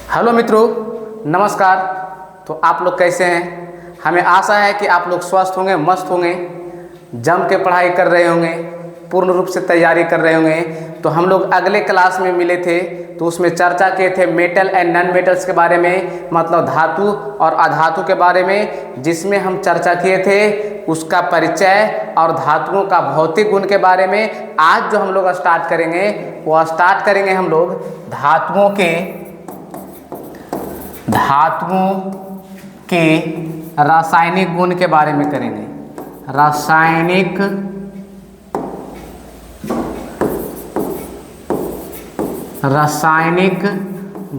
Hello मित्रों, नमस्कार। तो आप लोग कैसे हैं? हमें आशा है कि आप लोग स्वस्थ होंगे, मस्त होंगे, जम के पढ़ाई कर रहे होंगे, पूर्ण रूप से तैयारी कर रहे होंगे। तो हम लोग अगले क्लास में मिले थे तो उसमें चर्चा किए थे मेटल एंड नॉन मेटल्स के बारे में, मतलब धातु और अधातु के बारे में, जिसमें हम चर्चा किए थे उसका परिचय और धातुओं का भौतिक गुण के बारे में। आज जो हम लोग स्टार्ट करेंगे वो स्टार्ट करेंगे हम लोग धातुओं के रासायनिक गुण के बारे में करेंगे। रासायनिक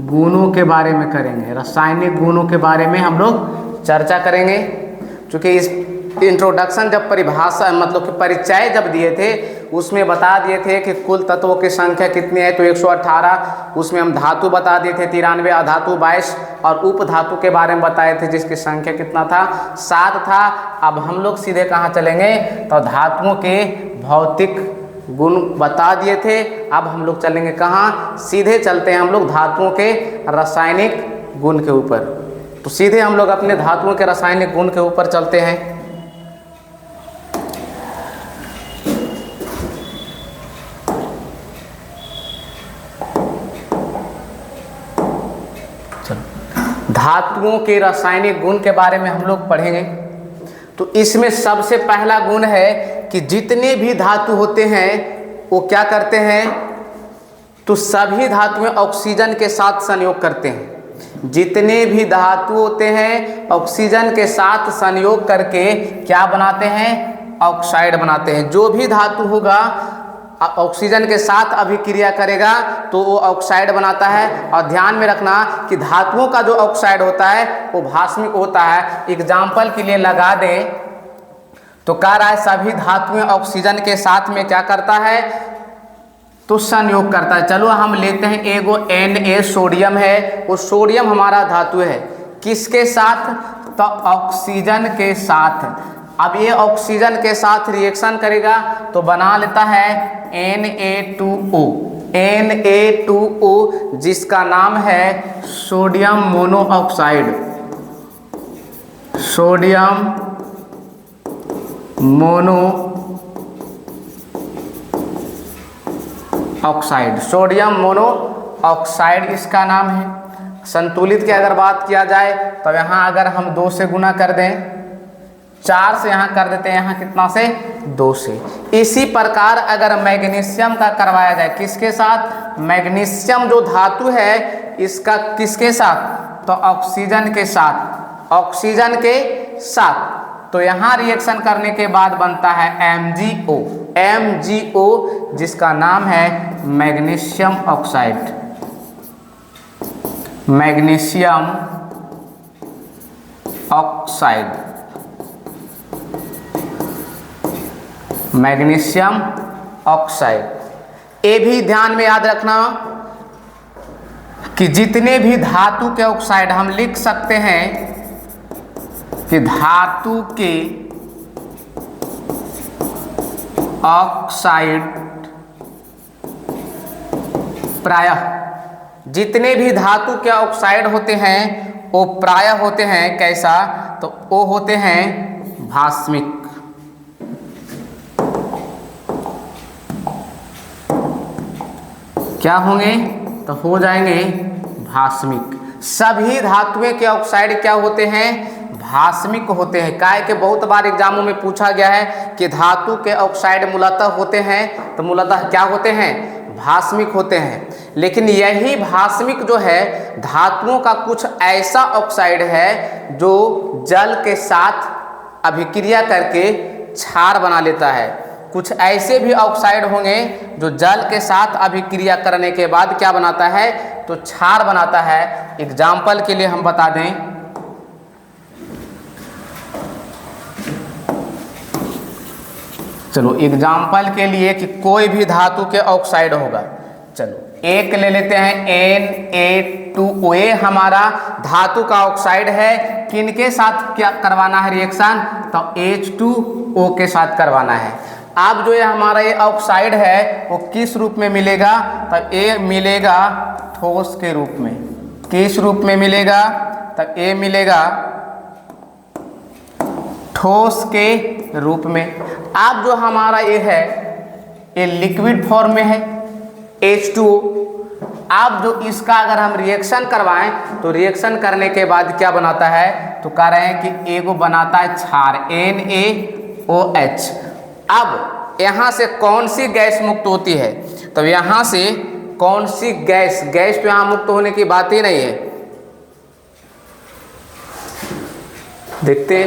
गुणों के बारे में करेंगे। रासायनिक गुणों के बारे में हम लोग चर्चा करेंगे। क्योंकि इस इंट्रोडक्शन जब परिभाषा मतलब कि परिचय जब दिए थे उसमें बता दिए थे कि कुल तत्वों की संख्या कितनी है, तो 118। उसमें हम धातु बता दिए थे 93, अधातु 22 और उप धातु के बारे में बताए थे जिसकी संख्या कितना था, 7 था। अब हम लोग सीधे कहाँ चलेंगे, तो धातुओं के भौतिक गुण बता दिए थे। अब हम लोग चलेंगे कहाँ, सीधे चलते हैं हम लोग धातुओं के रासायनिक गुण के ऊपर। तो सीधे हम लोग अपने धातुओं के रासायनिक गुण के ऊपर चलते हैं। धातुओं के रासायनिक गुण के बारे में हम लोग पढ़ेंगे। तो इसमें सबसे पहला गुण है कि जितने भी धातु होते हैं वो क्या करते हैं, तो सभी धातुएं ऑक्सीजन के साथ संयोग करते हैं। जितने भी धातु होते हैं ऑक्सीजन के साथ संयोग करके क्या बनाते हैं, ऑक्साइड बनाते हैं। जो भी धातु होगा ऑक्सीजन के साथ अभिक्रिया करेगा तो वो ऑक्साइड बनाता है। और ध्यान में रखना कि धातुओं का जो ऑक्साइड होता है वो भास्मिक होता है। एग्जाम्पल के लिए लगा दें तो कह रहा है सभी धातुएं ऑक्सीजन के साथ में क्या करता है, तो संयोग करता है। चलो हम लेते हैं एगो Na सोडियम है, वो सोडियम हमारा धातु है, किसके साथ, तो ऑक्सीजन के साथ। अब ये ऑक्सीजन के साथ रिएक्शन करेगा तो बना लेता है Na2O, जिसका नाम है सोडियम मोनोऑक्साइड। सोडियम मोनोऑक्साइड इसका नाम है। संतुलित की अगर बात किया जाए तो यहाँ अगर हम 2 से गुना कर दें, 4 से यहाँ कर देते हैं, यहाँ कितना से, 2 से। इसी प्रकार अगर मैग्नीशियम का करवाया जाए, किसके साथ, मैग्नीशियम जो धातु है इसका किसके साथ, तो ऑक्सीजन के साथ। तो यहाँ रिएक्शन करने के बाद बनता है MgO, जिसका नाम है मैग्नीशियम ऑक्साइड। Magnesium oxide. ये भी ध्यान में याद रखना कि जितने भी धातु के ऑक्साइड हम लिख सकते हैं कि धातु के ऑक्साइड प्रायः, जितने भी धातु के ऑक्साइड होते हैं वो प्रायः होते हैं कैसा, तो वो होते हैं भास्मिक। क्या होंगे, तो हो जाएंगे भास्मिक। सभी धातुएं के ऑक्साइड क्या होते हैं, भास्मिक होते हैं। काहे के बहुत बार एग्जामों में पूछा गया है कि धातु के ऑक्साइड मूलतः होते हैं, तो मूलतः क्या होते हैं, भास्मिक होते हैं। लेकिन यही भास्मिक जो है धातुओं का कुछ ऐसा ऑक्साइड है जो जल के साथ अभिक्रिया करके क्षार बना लेता है। कुछ ऐसे भी ऑक्साइड होंगे जो जल के साथ अभिक्रिया करने के बाद क्या बनाता है, तो क्षार बनाता है। एग्जाम्पल के लिए हम बता दें, चलो एग्जाम्पल के लिए कि कोई भी धातु के ऑक्साइड होगा, चलो एक ले लेते हैं Na2O, हमारा धातु का ऑक्साइड है। किनके साथ क्या करवाना है रिएक्शन, तो H2O के साथ करवाना है। अब जो ये हमारा ये ऑक्साइड है वो किस रूप में मिलेगा, तो ये मिलेगा ठोस के रूप में। किस रूप में मिलेगा? तब ए मिलेगा ठोस के रूप में। अब जो हमारा ये है ये लिक्विड फॉर्म में है H2O। अब जो इसका अगर हम रिएक्शन करवाएं तो रिएक्शन करने के बाद क्या बनाता है? तो कह रहे हैं कि एगो बनाता है क्षार NaOH। अब यहाँ से कौन सी गैस मुक्त होती है? तो यहाँ से कौन सी गैस तो यहाँ मुक्त होने की बात ही नहीं है। देखते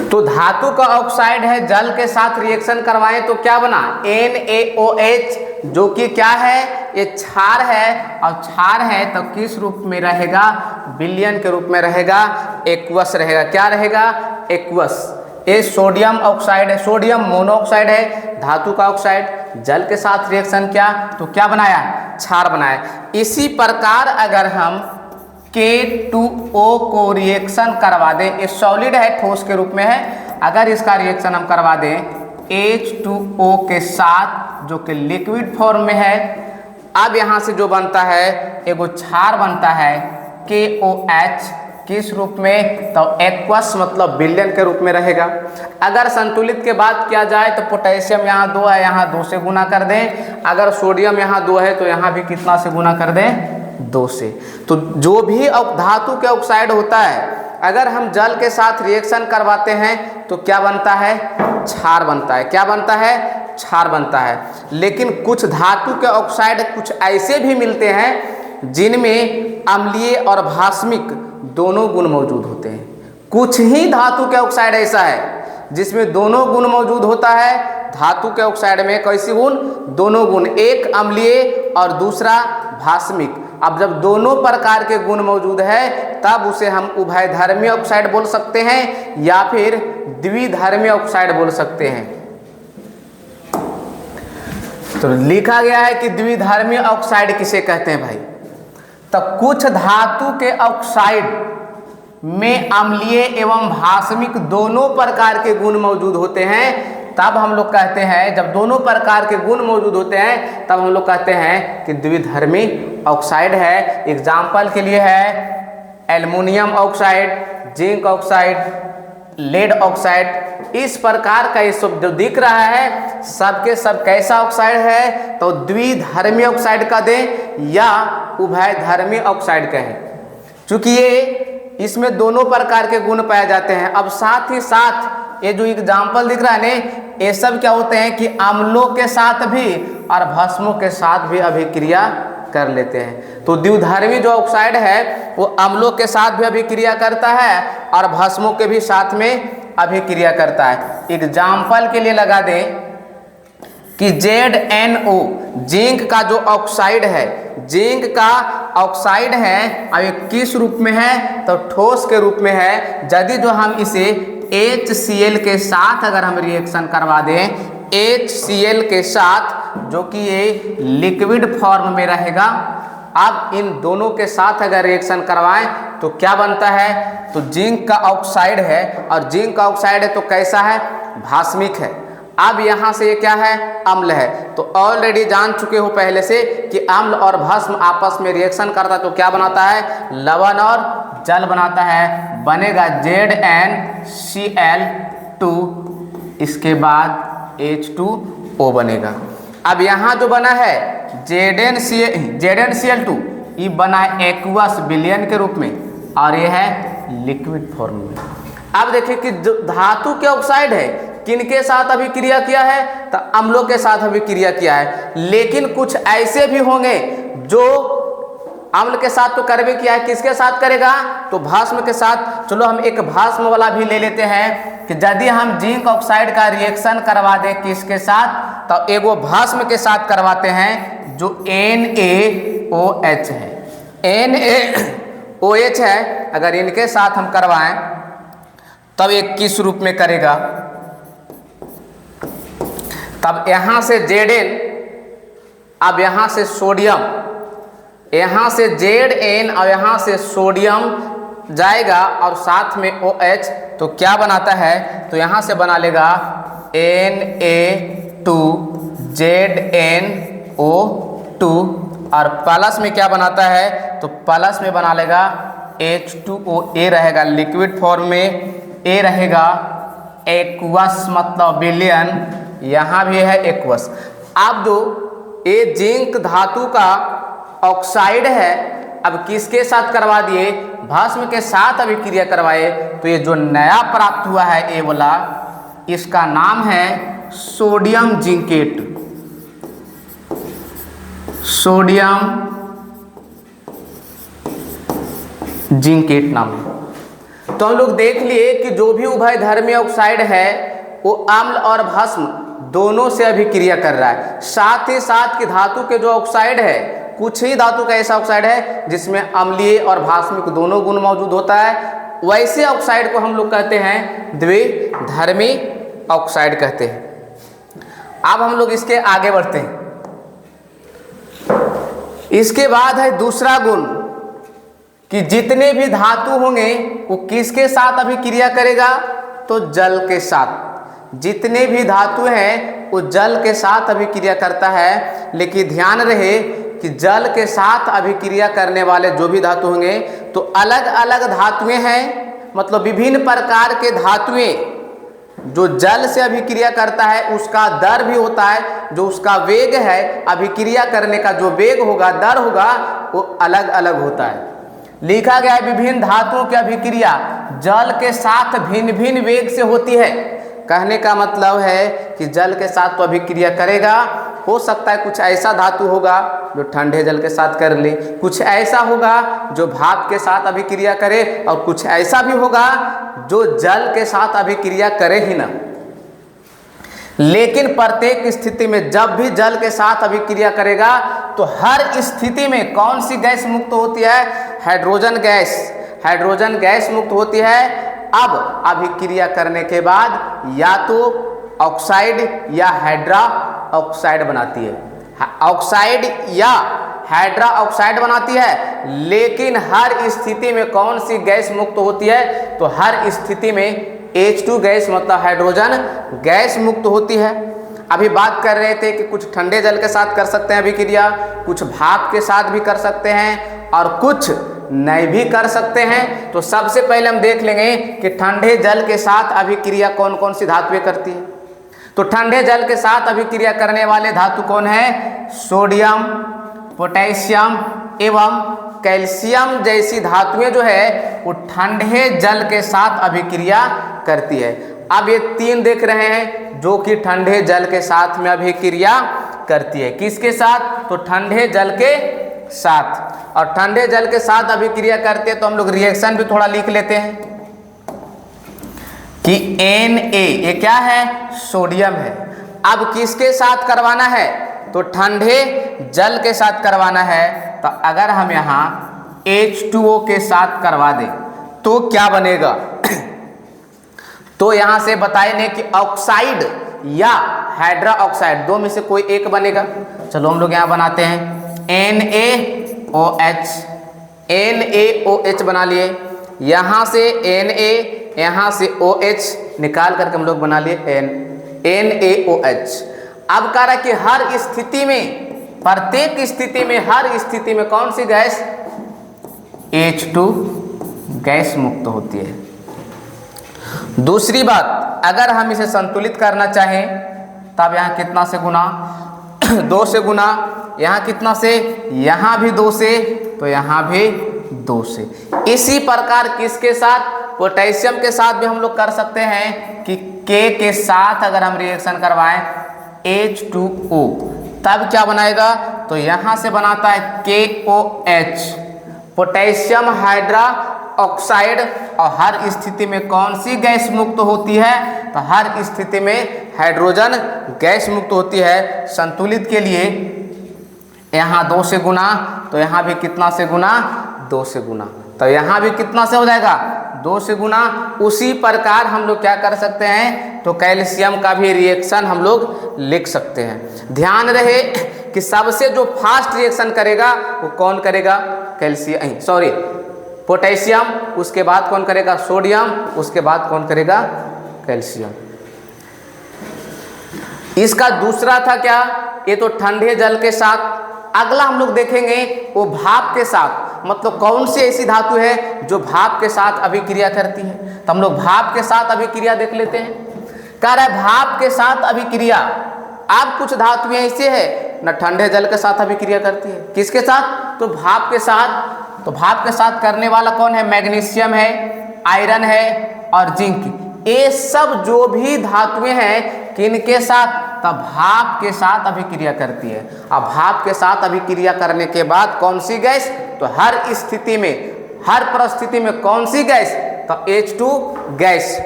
तो धातु का ऑक्साइड है, जल के साथ रिएक्शन करवाएं तो क्या बना? NaOH, जो कि क्या है? ये क्षार है, और क्षार है तो किस रूप में रहेगा? विलयन के रूप में रहेगा, एक्वस रहेगा। क्या रहेगा? एक्वस। ये सोडियम ऑक्साइड है, सोडियम मोनोऑक्साइड है, धातु का ऑक्साइड। जल के साथ रिएक्शन किया तो क्या बनाया? क्षार बनाया। इसी प्रकार अगर हम K2O को रिएक्शन करवा दें, ये सॉलिड है, ठोस के रूप में है, अगर इसका रिएक्शन हम करवा दें H2O के साथ जो कि लिक्विड फॉर्म में है, अब यहाँ से जो बनता है एगो क्षार बनता है KOH। किस रूप में? तो एक्वस मतलब विलयन के रूप में रहेगा। अगर संतुलित के बात किया जाए तो पोटेशियम यहाँ 2 है, यहाँ 2 से गुना कर दें। अगर सोडियम यहाँ 2 है तो यहाँ भी कितना से गुना कर दें? 2 से। तो जो भी धातु के ऑक्साइड होता है, अगर हम जल के साथ रिएक्शन करवाते हैं तो क्या बनता है? क्षार बनता है। क्या बनता है? क्षार बनता है। लेकिन कुछ धातु के ऑक्साइड कुछ ऐसे भी मिलते हैं जिनमें अम्लीय और भास्मिक दोनों गुण मौजूद होते हैं। कुछ ही धातु के ऑक्साइड ऐसा है जिसमें दोनों गुण मौजूद होता है। धातु के ऑक्साइड में कैसी गुण? दोनों गुण, एक अम्लीय और दूसरा भास्मिक। अब जब दोनों प्रकार के गुण मौजूद है तब उसे हम उभयधर्मी ऑक्साइड बोल सकते हैं या फिर द्विधर्मी ऑक्साइड बोल सकते हैं। तो लिखा गया है कि द्विधर्मी ऑक्साइड किसे कहते हैं भाई? तो कुछ धातु के ऑक्साइड में अम्लीय एवं भास्मिक दोनों प्रकार के गुण मौजूद होते हैं, तब हम लोग कहते हैं, जब दोनों प्रकार के गुण मौजूद होते हैं तब हम लोग कहते हैं कि द्विधर्मी ऑक्साइड है। एग्जाम्पल के लिए है aluminium oxide, zinc oxide, lead oxide. इस प्रकार का ये सब जो दिख रहा है सबके सब कैसा ऑक्साइड है? तो द्विधर्मी ऑक्साइड का दें या उभयधर्मी ऑक्साइड कहें, चूंकि ये इसमें दोनों प्रकार के गुण पाए जाते हैं। अब साथ ही साथ ये जो एग्जाम्पल दिख रहा है ने, ये सब क्या होते हैं कि अम्लों के साथ भी और भस्मों के साथ भी अभिक्रिया कर लेते हैं। तो द्विधर्मी जो ऑक्साइड है वो अम्लों के साथ भी अभिक्रिया करता है और भस्मों के भी साथ में अभिक्रिया करता है। एग्जाम्पल के लिए लगा दें कि ZnO, जिंक का जो ऑक्साइड है, जिंक का ऑक्साइड है, अब ये किस रूप में है? तो ठोस के रूप में है। यदि जो हम इसे HCl के साथ अगर हम रिएक्शन करवा दें, HCl के साथ, जो कि ये लिक्विड फॉर्म में रहेगा, अब इन दोनों के साथ अगर रिएक्शन करवाएं तो क्या बनता है? तो जिंक का ऑक्साइड है, और जिंक का ऑक्साइड है तो कैसा है? भास्मिक है। अब यहाँ से ये क्या है? अम्ल है। तो ऑलरेडी जान चुके हो पहले से कि अम्ल और भस्म आपस में रिएक्शन करता है तो क्या बनाता है? लवण और जल बनाता है। बनेगा ZnCl2, इसके बाद H2O बनेगा। अब यहाँ जो बना है ZnCl2, ये बना है एक्वस विलयन के रूप में, और ये है लिक्विड फॉर्म में। अब देखिए कि जो धातु के ऑक्साइड है किनके साथ अभिक्रिया किया है? तो अम्लों के साथ अभिक्रिया किया है। लेकिन कुछ ऐसे भी होंगे जो अम्ल के साथ तो करबे किया है, किसके साथ करेगा? तो भस्म के साथ। चलो हम एक भस्म वाला भी ले लेते हैं कि यदि हम जिंक ऑक्साइड का रिएक्शन करवा दें किसके साथ? तो एगो भस्म के साथ करवाते हैं जो NaOH है। NaOH है, अगर इनके साथ हम करवाएं तब एक किस रूप में करेगा? तब यहाँ से Zn, अब यहाँ से सोडियम, यहाँ से Zn और यहाँ से सोडियम जाएगा और साथ में OH, तो क्या बनाता है? तो यहाँ से बना लेगा Na2ZnO2 और प्लस में क्या बनाता है, तो प्लस में बना लेगा H2O। ए रहेगा लिक्विड फॉर्म में, ए रहेगा एक्वस मतलब विलयन, यहाँ भी है एक्वस। अब दो ये जिंक धातु का ऑक्साइड है, अब किसके साथ करवा दिए, भस्म के साथ अभिक्रिया करवाए, तो ये जो नया प्राप्त हुआ है ए वाला, इसका नाम है सोडियम जिंकेट। सोडियम जिंकेट नाम है। तो हम लोग देख लिए कि जो भी उभयधर्मी ऑक्साइड है वो अम्ल और भस्म दोनों से अभिक्रिया कर रहा है। साथ ही साथ कि धातु के जो ऑक्साइड है, कुछ ही धातु का ऐसा ऑक्साइड है जिसमें अम्लीय और भास्मिक दोनों गुण मौजूद होता है, वैसे ऑक्साइड को हम लोग कहते हैं द्विधर्मी ऑक्साइड कहते हैं। अब हम लोग इसके आगे बढ़ते हैं। इसके बाद है दूसरा गुण कि जितने भी धातु होंगे वो किसके साथ अभिक्रिया करेगा, तो जल के साथ। जितने भी धातु हैं वो जल के साथ अभिक्रिया करता है, लेकिन ध्यान रहे कि जल के साथ अभिक्रिया करने वाले जो भी धातु होंगे तो अलग अलग धातुएं हैं, मतलब विभिन्न प्रकार के धातुएं जो जल से अभिक्रिया करता है उसका दर भी होता है, जो उसका वेग है अभिक्रिया करने का जो वेग होगा, दर होगा, वो अलग अलग होता है। लिखा गया है विभिन्न धातुओं की अभिक्रिया जल के साथ भिन्न भिन्न वेग से होती है। कहने का मतलब है कि जल के साथ तो अभिक्रिया करेगा, हो सकता है कुछ ऐसा धातु होगा जो ठंडे जल के साथ कर ले, कुछ ऐसा होगा जो भाप के साथ अभिक्रिया करे, और कुछ ऐसा भी होगा जो जल के साथ अभिक्रिया करे ही ना। लेकिन प्रत्येक स्थिति में जब भी जल के साथ अभिक्रिया करेगा तो हर स्थिति में कौन सी गैस मुक्त होती है, हाइड्रोजन गैस। हाइड्रोजन गैस मुक्त होती है। अब अभिक्रिया करने के बाद या तो ऑक्साइड या हाइड्रा ऑक्साइड बनाती है, ऑक्साइड या हाइड्रा ऑक्साइड बनाती है। लेकिन हर स्थिति में कौन सी गैस मुक्त होती है, तो हर स्थिति में H2 गैस मतलब हाइड्रोजन गैस मुक्त होती है। अभी बात कर रहे थे कि कुछ ठंडे जल के साथ कर सकते हैं अभिक्रिया, कुछ भाप के साथ भी कर सकते हैं और कुछ नहीं भी कर सकते हैं। तो सबसे पहले हम देख लेंगे कि ठंडे जल के साथ अभिक्रिया कौन कौन सी धातुएं करती है। तो ठंडे जल के साथ अभिक्रिया करने वाले धातु कौन है, सोडियम, पोटेशियम एवं कैल्शियम जैसी धातुएं जो है वो ठंडे जल के साथ अभिक्रिया करती है। अब ये तीन देख रहे हैं जो कि ठंडे जल के साथ में अभिक्रिया करती है। किसके साथ, तो ठंडे जल के साथ। और ठंडे जल के साथ अभिक्रिया करते हैं तो हम लोग रिएक्शन भी थोड़ा लिख लेते हैं कि Na ये क्या है, सोडियम है। अब किसके साथ करवाना है, तो ठंडे जल के साथ करवाना है। तो अगर हम यहाँ H2O के साथ करवा दें तो क्या बनेगा तो यहाँ से बताएंगे कि ऑक्साइड या हाइड्रा ऑक्साइड दो में से कोई एक बनेगा। चलो हम लोग यहाँ बनाते हैं NaOH, NaOH बना लिए। यहाँ से Na, यहाँ से OH निकाल करके हम लोग बना लिए NaOH। अब कह रहा है कि हर स्थिति में, प्रत्येक स्थिति में, हर स्थिति में कौन सी गैस, H2 गैस मुक्त होती है। दूसरी बात, अगर हम इसे संतुलित करना चाहें तब यहाँ कितना से गुना 2 से गुना, यहाँ कितना से, यहाँ भी 2 से, तो यहाँ भी 2 से। इसी प्रकार किसके साथ, पोटेशियम के साथ भी हम लोग कर सकते हैं कि K के साथ अगर हम रिएक्शन करवाएं H2O तब क्या बनाएगा, तो यहाँ से बनाता है KOH, पोटेशियम हाइड्रा ऑक्साइड। और हर स्थिति में कौन सी गैस मुक्त होती है, तो हर स्थिति में हाइड्रोजन गैस मुक्त होती है। संतुलित के लिए यहाँ 2 से गुना, तो यहाँ भी कितना से गुना, 2 से गुना, तो यहाँ भी कितना से हो जाएगा, 2 से गुना। उसी प्रकार हम लोग क्या कर सकते हैं, तो कैल्शियम का भी रिएक्शन हम लोग लिख सकते हैं। ध्यान रहे कि सबसे जो फास्ट रिएक्शन करेगा वो कौन करेगा, कैल्शियम, सॉरी पोटेशियम, उसके बाद कौन करेगा, सोडियम, उसके बाद कौन करेगा, कैल्शियम। इसका दूसरा था क्या, ये तो ठंडे जल के साथ अगला हम लोग देखेंगे वो भाप के साथ, मतलब कौन सी ऐसी धातु है जो भाप के साथ अभिक्रिया करती है। तो हम लोग भाप के साथ अभिक्रिया देख लेते हैं। कह रहा है भाप के साथ अभिक्रिया। अब कुछ धातुएं ऐसे है न ठंडे जल के साथ अभिक्रिया करती है, किसके साथ, तो भाप के साथ। तो भाप के साथ करने वाला कौन है, मैग्नीशियम है, आयरन है और जिंक। ये सब जो भी धातुएं हैं किनके साथ, तब भाप के साथ अभिक्रिया करती है। अब भाप के साथ अभिक्रिया करने के बाद कौन सी गैस, तो हर स्थिति में, हर परिस्थिति में कौन सी गैस, तो H2 गैस।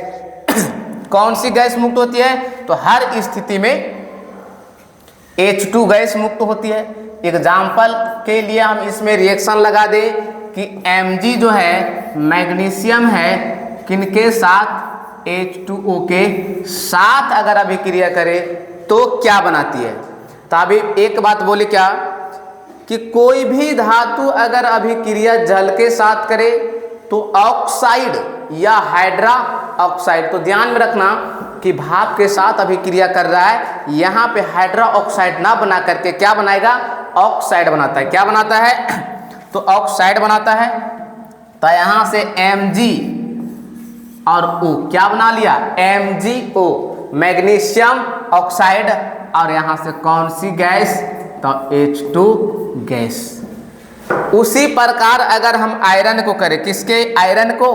कौन सी गैस मुक्त होती है, तो हर स्थिति में H2 गैस मुक्त होती है। एग्जाम्पल के लिए हम इसमें रिएक्शन लगा दें कि Mg जो है मैग्नीशियम है, किनके साथ, H2O के साथ अगर अभिक्रिया करे तो क्या बनाती है। तो अभी एक बात बोले क्या, कि कोई भी धातु अगर अभिक्रिया जल के साथ करे तो ऑक्साइड या हाइड्रा ऑक्साइड, तो ध्यान में रखना कि भाप के साथ अभिक्रिया कर रहा है, यहाँ पे हाइड्रा ऑक्साइड ना बना करके क्या बनाएगा, ऑक्साइड बनाता है। क्या बनाता है, तो ऑक्साइड बनाता है। तो यहाँ से Mg और O क्या बना लिया, MgO, मैग्नीशियम ऑक्साइड, और यहाँ से कौन सी गैस, तो H2 गैस। उसी प्रकार अगर हम आयरन को करें, किसके, आयरन को,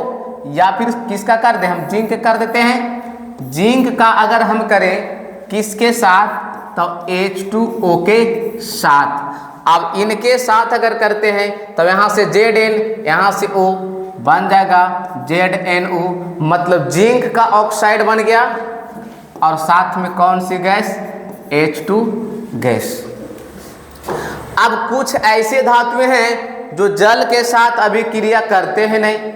या फिर किसका कर दे, हम जिंक कर देते हैं। जिंक का अगर हम करें किसके साथ, तो H2O के साथ। अब इनके साथ अगर करते हैं तो यहाँ से Zn, यहाँ से O बन जाएगा ZnO, मतलब जिंक का ऑक्साइड बन गया, और साथ में कौन सी गैस, H2 गैस। अब कुछ ऐसे धातुएं हैं जो जल के साथ अभिक्रिया करते हैं नहीं।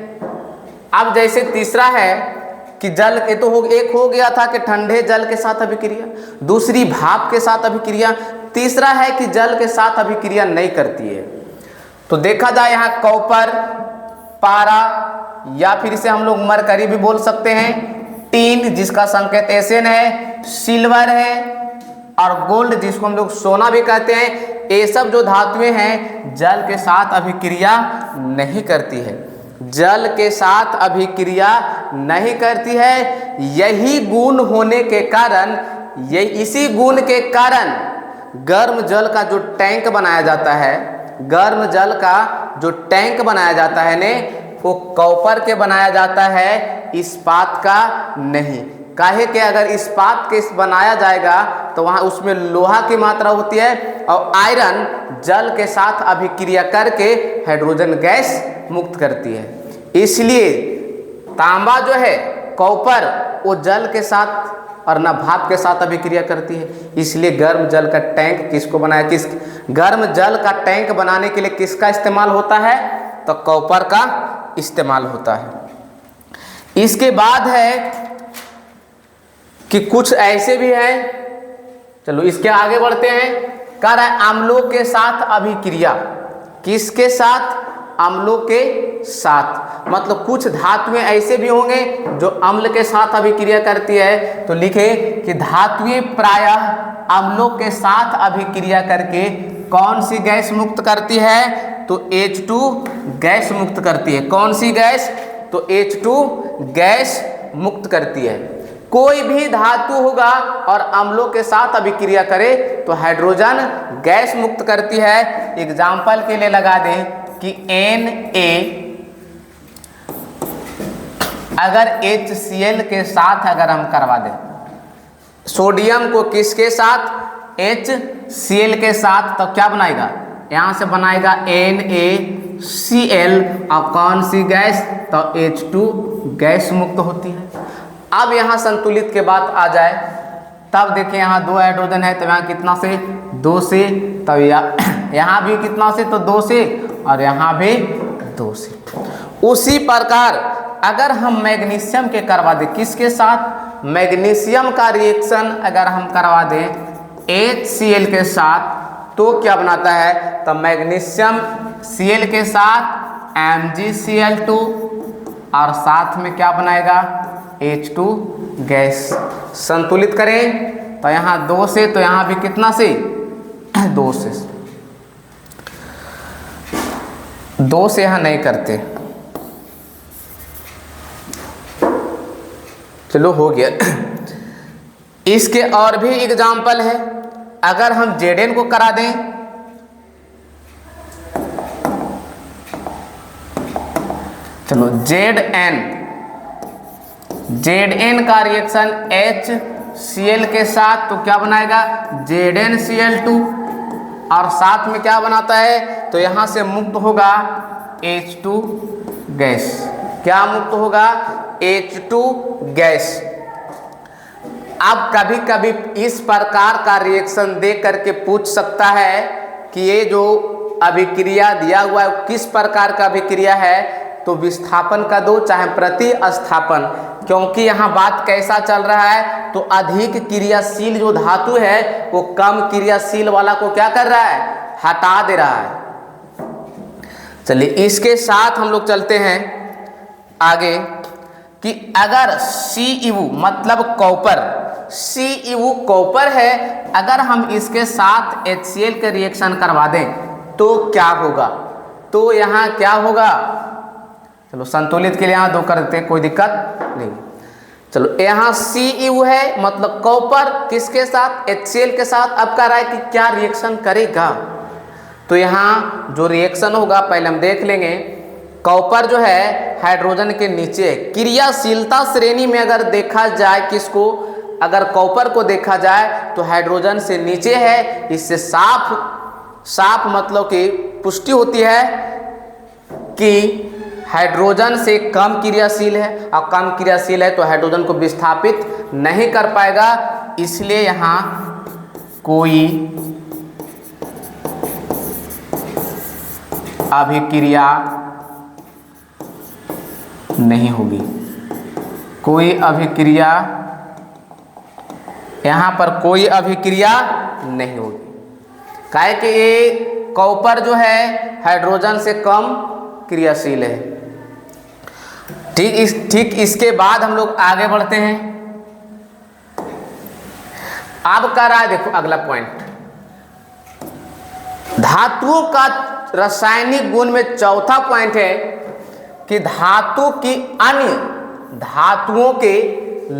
अब जैसे तीसरा है कि जल, ये तो एक हो गया था कि ठंडे जल के साथ अभिक्रिया, दूसरी भाप के साथ अभिक्रिया, तीसरा है कि जल के साथ अभिक्रिया नहीं करती है। तो देखा जाए यहाँ कॉपर, पारा, या फिर इसे हम लोग मरकरी भी बोल सकते हैं, टीन जिसका संकेत Sn है, सिल्वर है, और गोल्ड जिसको हम लोग सोना भी कहते हैं। ये सब जो धातुएं हैं जल के साथ अभिक्रिया नहीं करती है, जल के साथ अभिक्रिया नहीं करती है। यही गुण होने के कारण, इसी गुण के कारण गर्म जल का जो टैंक बनाया जाता है, गर्म जल का जो टैंक बनाया जाता है ने, वो कॉपर के बनाया जाता है, इस्पात का नहीं। काहे कि अगर इस्पात के बनाया जाएगा तो वहाँ उसमें लोहा की मात्रा होती है, और आयरन जल के साथ अभिक्रिया करके हाइड्रोजन गैस मुक्त करती है। इसलिए तांबा जो है, कॉपर, वो जल के साथ और ना भाप के साथ अभिक्रिया करती है। इसलिए गर्म जल का टैंक किसको बनाया, किस गर्म जल का टैंक बनाने के लिए किसका इस्तेमाल होता है, तो कॉपर का इस्तेमाल होता है। इसके बाद है कि कुछ ऐसे भी हैं, चलो इसके आगे बढ़ते हैं। कह रहा है अम्लों के साथ अभिक्रिया, किसके साथ, अम्लों के साथ, मतलब कुछ धातुएं ऐसे भी होंगे जो अम्ल के साथ अभिक्रिया करती है। तो लिखे कि धातुएं प्रायः अम्लों के साथ अभिक्रिया करके कौन सी गैस मुक्त करती है, तो H2 गैस मुक्त करती है। कौन सी गैस, तो H2 गैस मुक्त करती है। कोई भी धातु होगा और अम्लों के साथ अभिक्रिया करे तो हाइड्रोजन गैस मुक्त करती है। एग्जाम्पल के लिए लगा दें कि Na अगर HCl के साथ अगर हम करवा दें, सोडियम को किसके साथ, HCl के साथ, तो क्या बनाएगा, यहाँ से बनाएगा NaCl, और कौन सी गैस, तो H2 गैस मुक्त होती है। अब यहाँ संतुलित के बाद आ जाए, तब देखिए यहाँ 2 हाइड्रोजन है, तो यहाँ कितना से, 2 से, तब यहाँ भी कितना से, तो 2 से, और यहाँ भी 2 से। उसी प्रकार अगर हम मैग्नीशियम के करवा दें, किसके साथ, मैग्नीशियम का रिएक्शन अगर हम करवा दें HCl के साथ, तो क्या बनाता है, तो मैग्नीशियम Cl के साथ MgCl2, और साथ में क्या बनाएगा, H2 गैस। संतुलित करें तो यहाँ 2 से, तो यहाँ भी कितना से, 2 से। 2 से यहाँ नहीं करते, चलो हो गया। इसके और भी एग्जाम्पल है, अगर हम Zn को करा दें, चलो Zn का रिएक्शन HCl के साथ तो क्या बनाएगा ZnCl2, और साथ में क्या बनाता है, तो यहां से मुक्त होगा H2 गैस। क्या मुक्त होगा, H2 गैस। अब कभी कभी इस प्रकार का रिएक्शन दे करके पूछ सकता है कि ये जो अभिक्रिया दिया हुआ है किस प्रकार का अभिक्रिया है, तो विस्थापन का दो चाहे प्रतिस्थापन, क्योंकि यहाँ बात कैसा चल रहा है, तो अधिक क्रियाशील जो धातु है वो कम क्रियाशील वाला को क्या कर रहा है, हटा दे रहा है। चलिए इसके साथ हम लोग चलते हैं आगे कि अगर Cu मतलब कॉपर, Cu कॉपर है, अगर हम इसके साथ HCl के रिएक्शन करवा दें तो क्या होगा, तो यहाँ क्या होगा, चलो संतुलित के लिए यहाँ 2 कर देते हैं, कोई दिक्कत नहीं। चलो यहाँ Cu है मतलब कॉपर किसके साथ, HCl के साथ। अब कह रहा है कि क्या रिएक्शन करेगा, तो यहाँ जो रिएक्शन होगा पहले हम देख लेंगे। कॉपर जो है हाइड्रोजन के नीचे है, क्रियाशीलता श्रेणी में अगर देखा जाए किसको, अगर कॉपर को देखा जाए तो हाइड्रोजन से नीचे है। इससे साफ मतलब कि पुष्टि होती है कि हाइड्रोजन से कम क्रियाशील है, और कम क्रियाशील है तो हाइड्रोजन को विस्थापित नहीं कर पाएगा, इसलिए यहाँ कोई अभिक्रिया नहीं होगी, कोई अभिक्रिया, यहाँ पर कोई अभिक्रिया नहीं होगी। काहे कि ये कॉपर जो है हाइड्रोजन से कम क्रियाशील है। ठीक इसके बाद हम लोग आगे बढ़ते हैं। अब कह रहा है, देखो अगला पॉइंट, धातुओं का रासायनिक गुण में चौथा पॉइंट है कि धातु की अन्य धातुओं के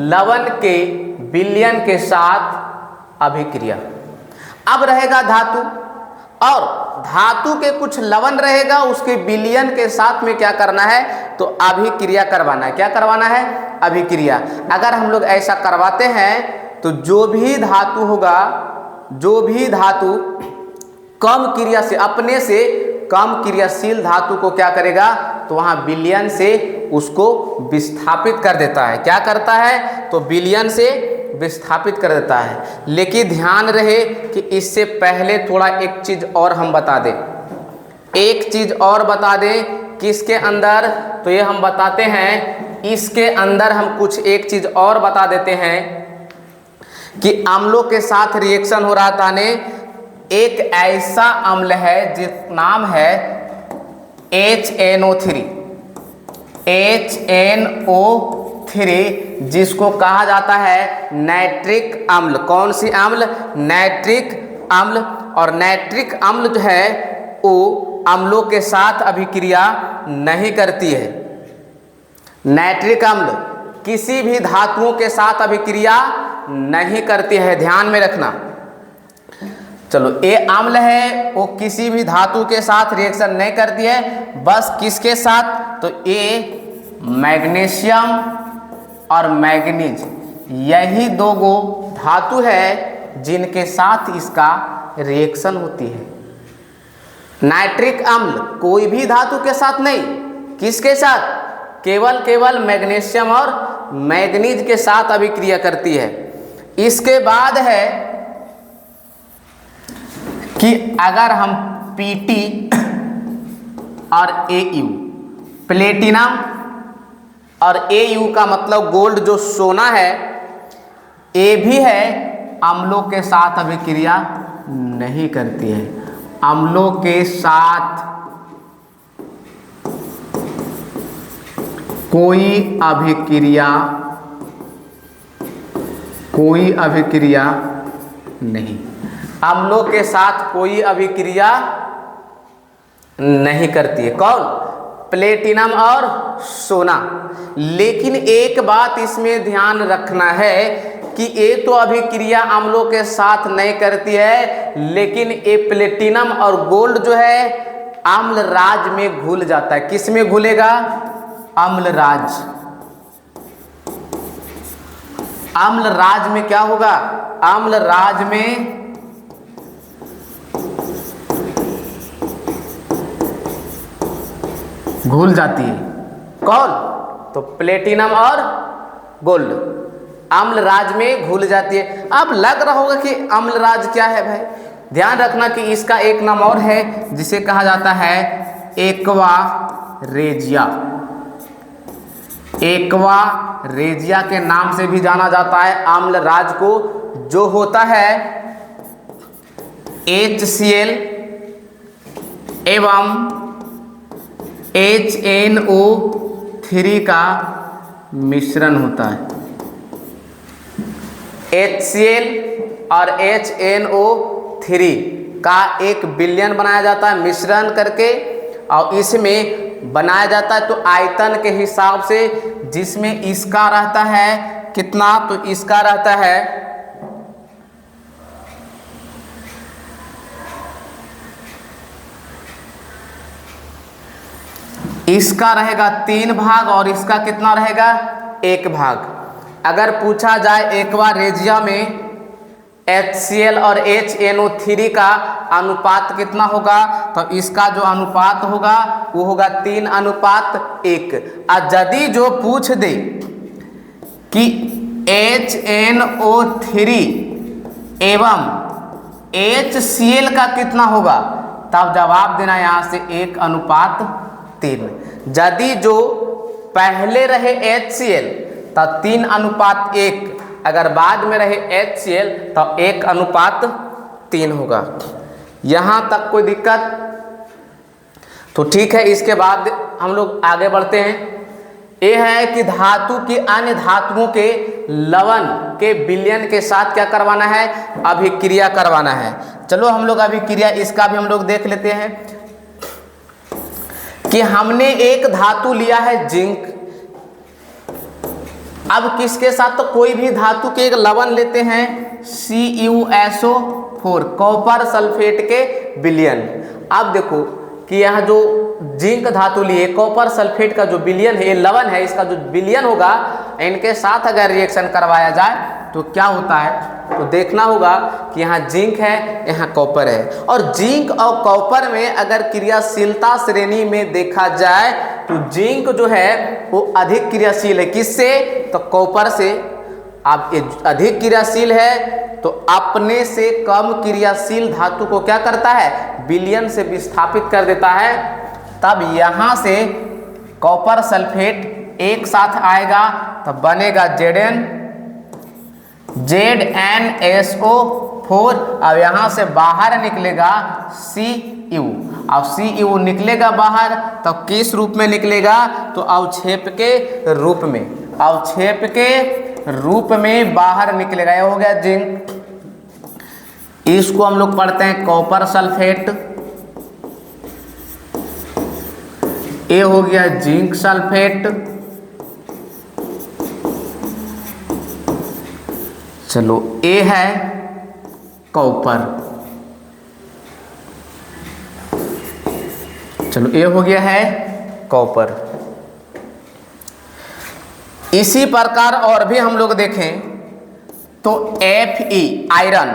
लवण के विलयन के साथ अभिक्रिया। अब रहेगा धातु, और धातु के कुछ लवण रहेगा, उसके विलयन के साथ में क्या करना है, तो अभिक्रिया करवाना है। क्या करवाना है, अभिक्रिया। अगर हम लोग ऐसा करवाते हैं तो जो भी धातु होगा, जो भी धातु कम क्रिया से, अपने से कम क्रियाशील धातु को क्या करेगा, तो वहाँ विलयन से उसको विस्थापित कर देता है। क्या करता है, तो विलयन से विस्थापित कर देता है। लेकिन ध्यान रहे कि इससे पहले थोड़ा एक चीज और हम बता दें, एक चीज और बता दें किसके अंदर, तो ये हम बताते हैं इसके अंदर हम कुछ एक चीज और बता देते हैं कि अम्लों के साथ रिएक्शन हो रहा था ने, एक ऐसा अम्ल है जिसका नाम है HNO3, जिसको कहा जाता है नाइट्रिक अम्ल। कौन सी अम्ल, नाइट्रिक अम्ल। और नाइट्रिक अम्ल जो है वो अम्लों के साथ अभिक्रिया नहीं करती है। नाइट्रिक अम्ल किसी भी धातुओं के साथ अभिक्रिया नहीं करती है, ध्यान में रखना। चलो ये अम्ल है वो किसी भी धातु के साथ रिएक्शन नहीं करती है, बस किसके साथ, तो ये मैग्नीशियम और मैग्नीज, यही दो गो धातु है जिनके साथ इसका रिएक्शन होती है। नाइट्रिक अम्ल कोई भी धातु के साथ नहीं, किसके साथ, केवल मैग्नीशियम और मैग्नीज के साथ अभिक्रिया करती है। इसके बाद है कि अगर हम Pt और Au, प्लेटिनम और Au का मतलब गोल्ड जो सोना है, ये भी है अम्लों के साथ अभिक्रिया नहीं करती है। अम्लों के साथ कोई अभिक्रिया नहीं, अम्लों के साथ कोई अभिक्रिया नहीं करती है। कौन? प्लेटिनम और सोना। लेकिन एक बात इसमें ध्यान रखना है कि ये तो अभिक्रिया अम्लों के साथ नहीं करती है, लेकिन ये प्लेटिनम और गोल्ड जो है अम्लराज में घुल जाता है। किस में घुलेगा? अम्लराज। अम्लराज में क्या होगा? अम्लराज में घुल जाती है। कौन? तो प्लेटिनम और गोल्ड अम्लराज में घुल जाती है। अब लग रहा होगा कि अम्लराज क्या है भाई, ध्यान रखना कि इसका एक नाम और है जिसे कहा जाता है एक्वा रेजिया। एक्वा रेजिया के नाम से भी जाना जाता है अम्लराज को, जो होता है HCl एवं HNO3 का मिश्रण होता है। HCl और HNO3 का एक विलयन बनाया जाता है मिश्रण करके, और इसमें बनाया जाता है तो आयतन के हिसाब से, जिसमें इसका रहता है कितना? तो इसका रहता है इसका रहेगा 3 भाग और इसका कितना रहेगा? 1 भाग। अगर पूछा जाए एक्वा रेजिया में HCl और HNO3 का अनुपात कितना होगा, तो इसका जो अनुपात होगा वो होगा 3:1। और यदि जो पूछ दे कि HNO3 एवं HCl का कितना होगा, तब जवाब देना यहाँ से 1:3। यदि जो पहले रहे HCl तो 3:1, अगर बाद में रहे HCl तो 1:3 होगा। यहाँ तक कोई दिक्कत? तो ठीक है, इसके बाद हम लोग आगे बढ़ते हैं। ये है कि धातु की अन्य धातुओं के लवण के विलयन के साथ क्या करवाना है? अभिक्रिया करवाना है। चलो हम लोग अभिक्रिया इसका भी हम लोग देख लेते हैं कि हमने एक धातु लिया है जिंक। अब किसके साथ? तो कोई भी धातु के एक लवण लेते हैं CuSO4, कॉपर सल्फेट के विलयन। अब देखो कि यह जो जिंक धातु लिए कॉपर सल्फेट का जो विलयन है, ये लवण है, इसका जो विलयन होगा इनके साथ अगर रिएक्शन करवाया जाए तो क्या होता है? तो देखना होगा कि यहाँ जिंक है, यहाँ कॉपर है, और जिंक और कॉपर में अगर क्रियाशीलता श्रेणी में देखा जाए तो जिंक जो है वो अधिक क्रियाशील है। किससे? तो कॉपर से। अब ये अधिक क्रियाशील है तो अपने से कम क्रियाशील धातु को क्या करता है? विलयन से विस्थापित कर देता है। तब यहाँ से कॉपर सल्फेट एक साथ आएगा तब बनेगा ZnSO4। अब यहाँ से बाहर निकलेगा Cu। अब Cu निकलेगा बाहर तो किस रूप में निकलेगा? तो अवक्षेप के रूप में, अवक्षेप के रूप में बाहर निकलेगा। यह हो गया जिंक। इसको हम लोग पढ़ते हैं कॉपर सल्फेट। ये हो गया जिंक सल्फेट। चलो ये है कॉपर। चलो ये हो गया है कॉपर। इसी प्रकार और भी हम लोग देखें तो Fe आयरन।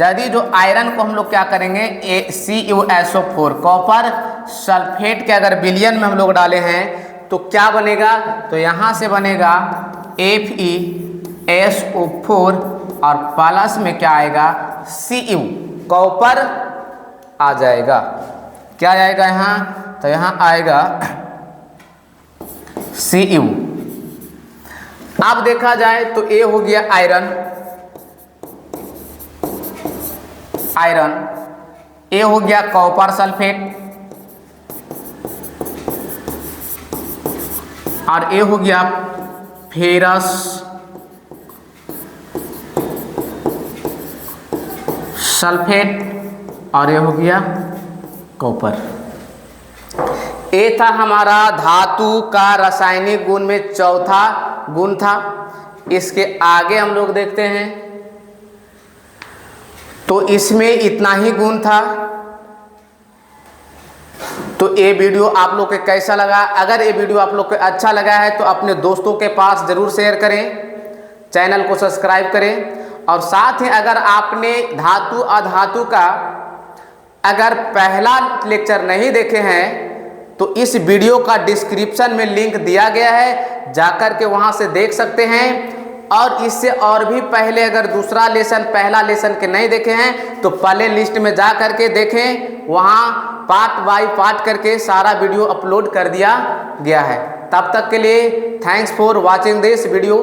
यदि जो आयरन को हम लोग क्या करेंगे? CuSO4 कॉपर सल्फेट के अगर विलयन में हम लोग डाले हैं तो क्या बनेगा? तो यहाँ से बनेगा FeSO4 और प्लस में क्या आएगा? Cu, कॉपर आ जाएगा। क्या आएगा यहाँ? तो यहाँ आएगा Cu। अब देखा जाए तो ये हो गया आयरन, आयरन। ये हो गया कॉपर सल्फेट और ये हो गया फेरस सल्फेट और ये हो गया कॉपर। ये था हमारा धातु का रासायनिक गुण में चौथा गुण था। इसके आगे हम लोग देखते हैं तो इसमें इतना ही गुण था। तो ये वीडियो आप लोग को कैसा लगा? अगर ये वीडियो आप लोग को अच्छा लगा है तो अपने दोस्तों के पास ज़रूर शेयर करें, चैनल को सब्सक्राइब करें। और साथ ही अगर आपने धातु अधातु का अगर पहला लेक्चर नहीं देखे हैं तो इस वीडियो का डिस्क्रिप्शन में लिंक दिया गया है, जाकर के वहां से देख सकते हैं। और इससे और भी पहले अगर दूसरा लेसन पहला लेसन के नहीं देखे हैं तो प्ले लिस्ट में जा करके देखें, वहां पार्ट बाय पार्ट करके सारा वीडियो अपलोड कर दिया गया है। तब तक के लिए thanks for watching this video.